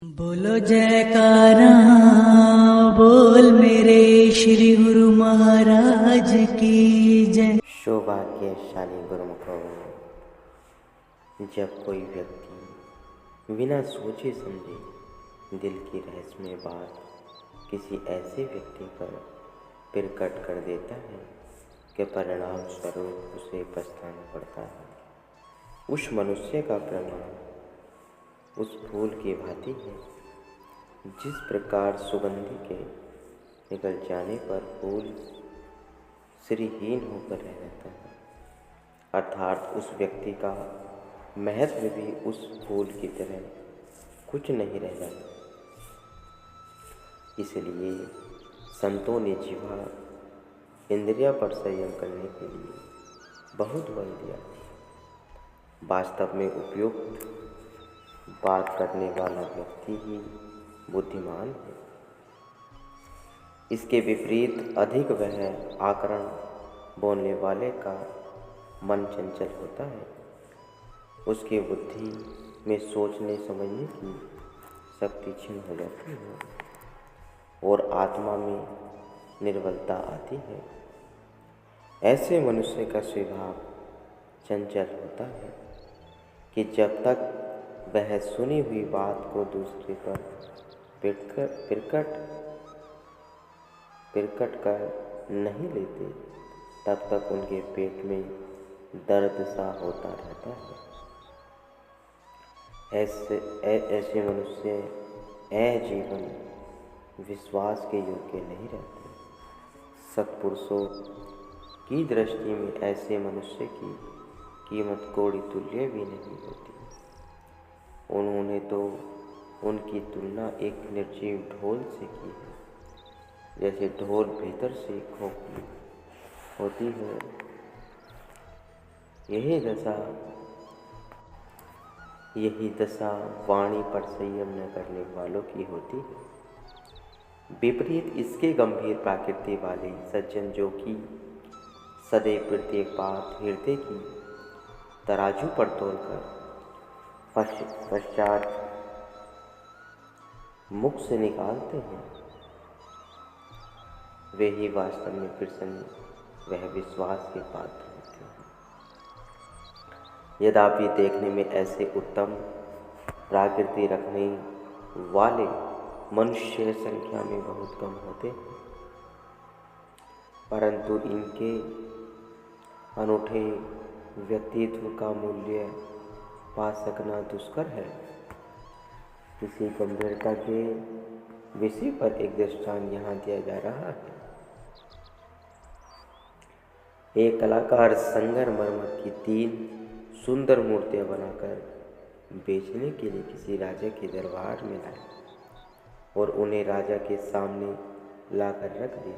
बोलो जयकारा, बोल मेरे श्री गुरु महाराज की जय। सौभाग्यशाली गुरुमुखों, जब कोई व्यक्ति बिना सोचे समझे दिल की रहस्यमय बात किसी ऐसे व्यक्ति पर प्रकट कर देता है कि परिणाम स्वरूप उसे पछताना पड़ता है, उस मनुष्य का प्रमाण उस फूल की भांति है जिस प्रकार सुगंधि के निकल जाने पर फूल श्रीहीन होकर रह जाता है, अर्थात उस व्यक्ति का महत्व भी उस फूल की तरह कुछ नहीं रह जाता। इसलिए संतों ने जिह्वा इंद्रिया पर संयम करने के लिए बहुत बल दिया। वास्तव में उपयुक्त बात करने वाला व्यक्ति ही बुद्धिमान है। इसके विपरीत अधिक वह आकरण बोलने वाले का मन चंचल होता है, उसकी बुद्धि में सोचने समझने की शक्ति क्षीण हो जाती है और आत्मा में निर्बलता आती है। ऐसे मनुष्य का स्वभाव चंचल होता है कि जब तक वह सुनी हुई बात को दूसरे पर प्रकट कर नहीं लेते, तब तक उनके पेट में दर्द सा होता रहता है। ऐसे मनुष्य जीवन विश्वास के योग्य नहीं रहते। सत्पुरुषों की दृष्टि में ऐसे मनुष्य की कीमत कौड़ी तुल्य भी नहीं होती। उन्होंने तो उनकी तुलना एक निर्जीव ढोल से की है। जैसे ढोल भीतर से खोखली होती है, यही दशा वाणी पर संयम न करने वालों की होती है। विपरीत इसके गंभीर प्रकृति वाले सज्जन, जो कि सदैव प्रत्येक बात हृदय की तराजू पर तोलकर पश्चात मुख से निकालते हैं, वे ही वास्तव में प्रसन्न वह विश्वास के पात्र होते हैं। यद्यपि देखने में ऐसे उत्तम प्रकृति रखने वाले मनुष्य संख्या में बहुत कम होते हैं, परंतु इनके अनूठे व्यक्तित्व का मूल्य पा सकना दुष्कर है। इसी गंभीरता के विषय पर एक दृष्टांत यहाँ दिया जा रहा है। एक कलाकार संगमरमर की 3 सुंदर मूर्तियां बनाकर बेचने के लिए किसी राजा के दरबार में लाए और उन्हें राजा के सामने लाकर रख दिया।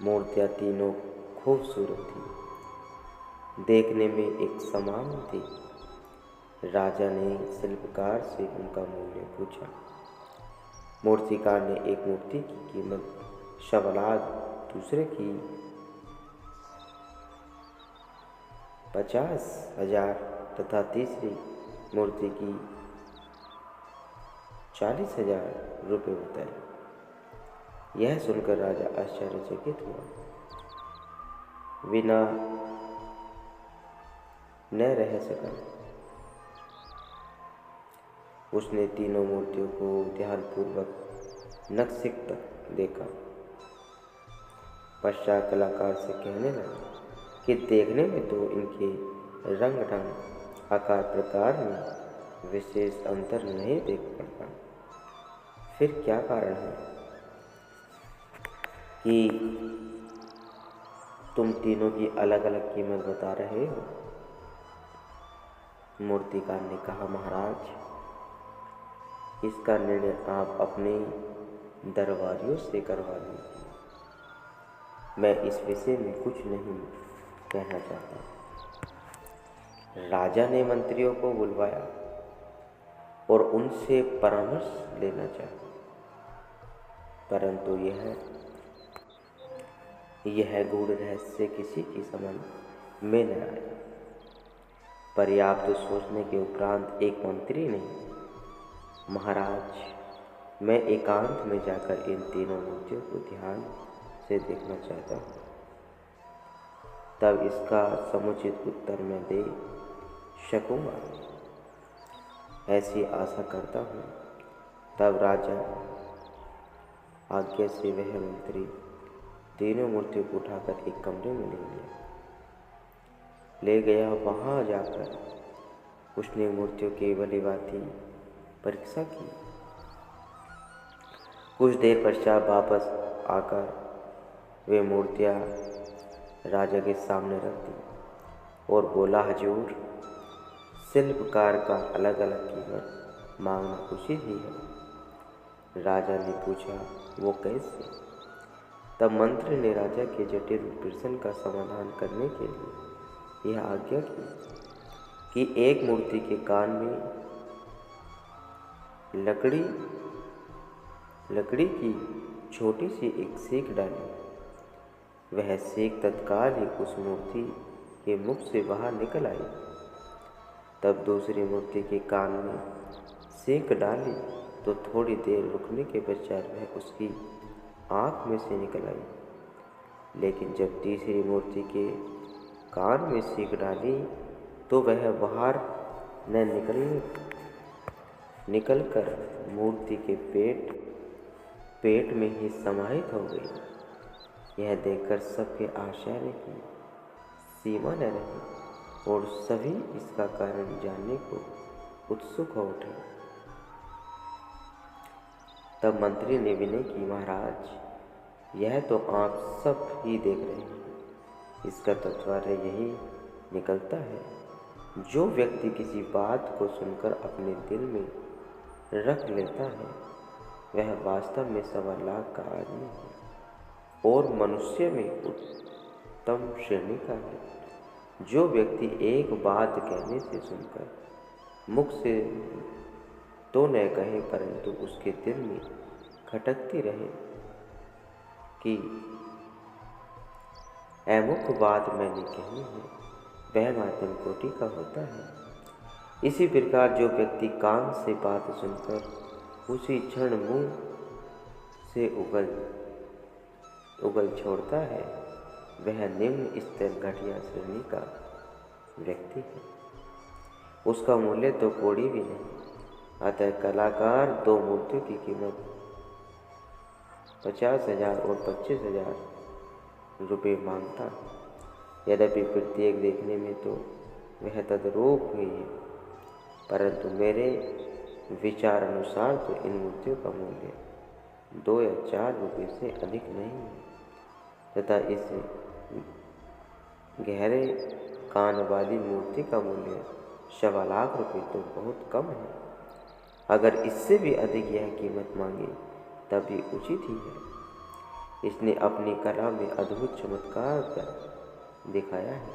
मूर्तियां तीनों खूबसूरत थी, देखने में एक समान थी। राजा ने शिल्पकार से उनका मूल्य पूछा। मूर्तिकार ने एक मूर्ति की कीमत 1.25 लाख, दूसरे की 50,000 तथा तीसरी मूर्ति की 40,000 रुपये बताए। यह सुनकर राजा आश्चर्यचकित हुआ, बिना न रह सका। उसने तीनों मूर्तियों को ध्यानपूर्वक नक्शिक्त देखा। पश्चात कलाकार से कहने लगा कि देखने में तो इनके रंग ढंग, आकार प्रकार में विशेष अंतर नहीं देख पड़ता, फिर क्या कारण है कि तुम तीनों की अलग अलग कीमत बता रहे हो? मूर्तिकार ने कहा, महाराज, इसका निर्णय आप अपने दरबारियों से करवा लीजिए। मैं इस विषय में कुछ नहीं कहना चाहता। राजा ने मंत्रियों को बुलवाया और उनसे परामर्श लेना चाहा, परंतु यह गूढ़ रहस्य किसी की समझ में न आया। पर्याप्त सोचने के उपरांत एक मंत्री ने महाराज, मैं एकांत में जाकर इन तीनों मूर्तियों को ध्यान से देखना चाहता हूँ, तब इसका समुचित उत्तर मैं दे सकूँगा, ऐसी आशा करता हूँ। तब राजा आज्ञा से वह मंत्री तीनों मूर्तियों को उठाकर एक कमरे में ले गया। वहाँ जाकर उसने मूर्तियों की भलीभांति परीक्षा की। कुछ देर पश्चात वापस आकर वे मूर्तियाँ राजा के सामने रख दी और बोला, हजूर, शिल्पकार का अलग अलग कीमत मांगना उचित ही है। राजा ने पूछा, वो कैसे? तब मंत्री ने राजा के जटिल प्रश्न का समाधान करने के लिए यह आज्ञा की कि एक मूर्ति के कान में लकड़ी की छोटी सी एक सीख डाली। वह सीख तत्काल ही उस मूर्ति के मुख से बाहर निकल आई। तब दूसरी मूर्ति के कान में सीख डाली तो थोड़ी देर रुकने के पश्चात वह उसकी आँख में से निकल आई। लेकिन जब तीसरी मूर्ति के कान में सीख डाली तो वह बाहर न निकलकर मूर्ति के पेट में ही समाहित हो गई। यह देखकर सबके आश्चर्य की सीमा न रही और सभी इसका कारण जानने को उत्सुक हो उठे। तब मंत्री ने विनय की, महाराज, यह तो आप सब ही देख रहे हैं। इसका तात्पर्य यही निकलता है, जो व्यक्ति किसी बात को सुनकर अपने दिल में रख लेता है वह वास्तव में 1.25 लाख का आदमी है और मनुष्य में उत्तम श्रेणी का है। जो व्यक्ति एक बात कहने से सुनकर मुख से तो न कहे परंतु उसके दिल में खटकती रहे कि अमुक बात मैंने कही है, वह मध्यम कोटि का होता है। इसी प्रकार जो व्यक्ति कान से बात सुनकर उसी क्षण मुंह से उगल छोड़ता है वह निम्न स्तर घटिया श्रेणी का व्यक्ति है। उसका मूल्य तो कोड़ी भी नहीं। अतः कलाकार 2 मूर्तियों की कीमत 50,000 और 25,000 रुपये मांगता है। यद्यपि प्रत्येक देखने में तो वह तद्रूप ही है, परंतु मेरे विचार अनुसार तो इन मूर्तियों का मूल्य 2 या 4 रुपये से अधिक नहीं है तथा इस गहरे कान वाली मूर्ति का मूल्य 1.25 लाख रुपये तो बहुत कम है। अगर इससे भी अधिक यह कीमत मांगे तब भी उचित ही है। इसने अपनी कला में अद्भुत चमत्कार कर दिखाया है,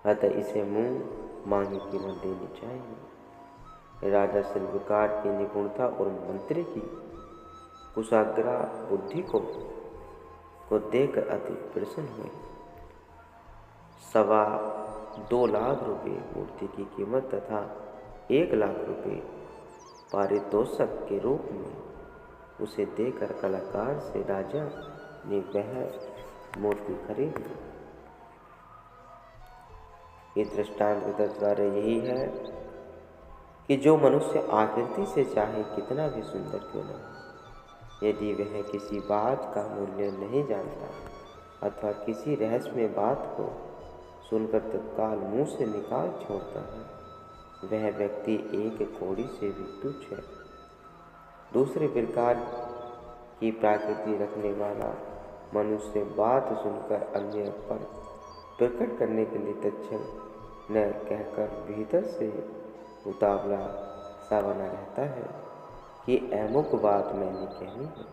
अतः इसे मुंह मांगी कीमत देनी चाहिए। राजा शिल्पकार की निपुणता और मंत्री की कुशाग्र बुद्धि को देखकर अति प्रसन्न हुए। 2.25 लाख रुपये मूर्ति की कीमत तथा 1 लाख रुपये पारितोषिक के रूप में उसे देकर कलाकार से राजा ने वह मूर्ति खरीद ली। इस दृष्टांत का तात्पर्य यही है कि जो मनुष्य आकृति से चाहे कितना भी सुंदर क्यों न हो, यदि वह किसी बात का मूल्य नहीं जानता अथवा किसी रहस्यमय बात को सुनकर तत्काल मुंह से निकाल छोड़ता है, वह व्यक्ति एक कौड़ी से भी तुच्छ है। दूसरे प्रकार की प्रकृति रखने वाला मनुष्य बात सुनकर अन्य पर प्रकट करने के लिए तत्क्षण न कहकर भीतर से उतावला सा बना रहता है कि अमुक बात मैंने कहनी है।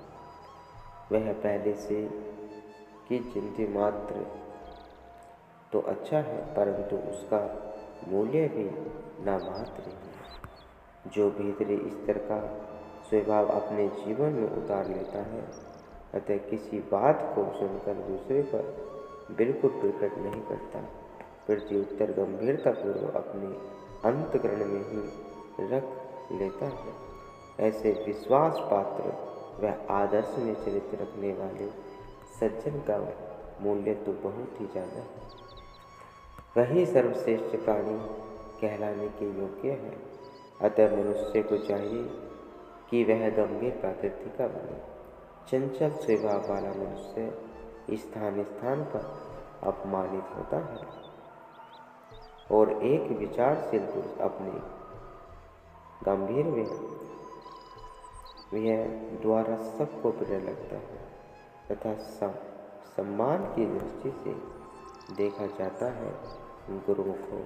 वह पहले से कि चिंता मात्र तो अच्छा है, परंतु उसका मूल्य भी नामात्र है। जो भीतरी स्तर का स्वभाव अपने जीवन में उतार लेता है, अतः किसी बात को सुनकर दूसरे पर बिल्कुल प्रकट नहीं करता, प्रत्युत्तर गंभीरतापूर्वक अपने अंतःकरण में ही रख लेता है। ऐसे विश्वास पात्र व आदर्श में चरित्र रखने वाले सज्जन का मूल्य तो बहुत ही ज़्यादा है। वही सर्वश्रेष्ठ प्राणी कहलाने के योग्य है। अतः मनुष्य को चाहिए कि वह गंभीर प्रकृति का बने। चंचल स्वभाव वाला मनुष्य स्थान स्थान पर अपमानित होता है और एक विचारशील पुरुष अपने गंभीर व्यय द्वारा सबको प्रिय लगता है तथा सम्मान की दृष्टि से देखा जाता है। गुरुओं को